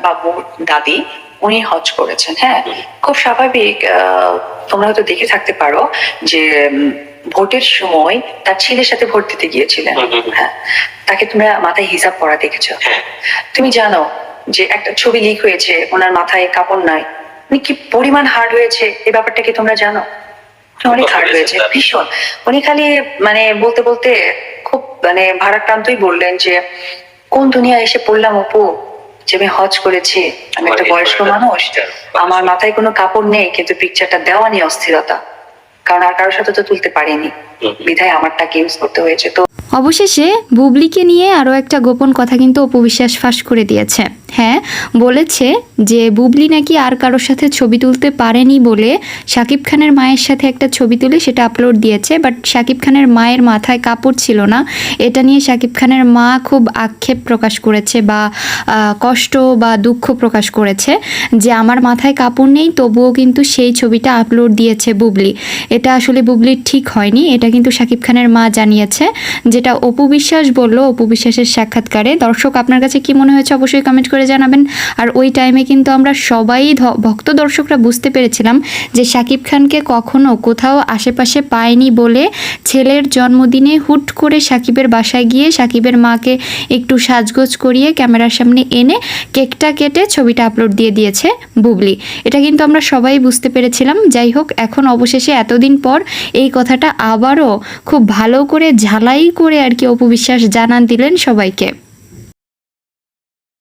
বাবুর দাদি উনি হজ করেছেন। হ্যাঁ, খুব স্বাভাবিক। তোমরা হয়তো দেখে থাকতে পারো যে ভোটের সময় তার ছেলের সাথে ভোট দিতে গিয়েছিলেন। হ্যাঁ, তাকে তোমরা মাথায় হিজাব পরা দেখেছো। তুমি জানো যে একটা ছবি লিক হয়েছে, ওনার মাথায় কাপড় নাই। উনি কি পরিমাণ হার্ড হয়েছে এই ব্যাপারটা কি তোমরা জানো? অনেক হার্ড হয়েছে, ভীষণ। উনি খালি মানে বলতে বলতে খুব মানে ভারাক্রান্তই বললেন যে কোন দুনিয়া এসে পড়লাম অপু, যে আমি হজ করেছি, আমি একটা বয়স্ক মানুষ, আমার মাথায় কোনো কাপড় নেই, কিন্তু পিকচারটা দেওয়া নিয়ে অস্থিরতা, কারণ আর কারোর সাথে তো তুলতে পারিনি, বিধায় আমারটাকে ইউজ করতে হয়েছে। তো অবশেষে বুবলিকে নিয়ে আরও একটা গোপন কথা কিন্তু অপু বিশ্বাস ফাঁস করে দিয়েছে। হ্যাঁ, বলেছে যে বুবলি নাকি আর কারোর সাথে ছবি তুলতে পারেনি বলে শাকিব খানের মায়ের সাথে একটা ছবি তুলে সেটা আপলোড দিয়েছে। বাট শাকিব খানের মায়ের মাথায় কাপড় ছিল না, এটা নিয়ে শাকিব খানের মা খুব আক্ষেপ প্রকাশ করেছে বা কষ্ট বা দুঃখ প্রকাশ করেছে যে আমার মাথায় কাপড় নেই, তবুও কিন্তু সেই ছবিটা আপলোড দিয়েছে বুবলি। এটা আসলে বুবলির ঠিক হয়নি, এটা কিন্তু শাকিব খানের মা জানিয়েছে, যেটা অপু বিশ্বাস বলল অপু বিশ্বাসের সাক্ষাৎকারে। দর্শক, আপনার কাছে কি মনে হয়েছে অবশ্যই কমেন্ট করে জানাবেন। আর ওই টাইমে কিন্তু আমরা সবাই ভক্ত দর্শকরা বুঝতে পেরেছিলাম যে শাকিব খানকে কখনো কোথাও আশেপাশে পায়নি বলে ছেলের জন্মদিনে হুট করে শাকিবের বাসায় গিয়ে শাকিবের মাকে একটু সাজগোজ করিয়ে ক্যামেরার সামনে এনে কেকটা কেটে ছবিটা আপলোড দিয়ে দিয়েছে বুবলি। এটা কিন্তু আমরা সবাই বুঝতে পেরেছিলাম। যাই হোক, এখন অবশেষে এতদিন পর এই কথাটা আবারও খুব ভালো করে ঝালাই করে আর কি অপু বিশ্বাস জানান দিলেন সবাইকে।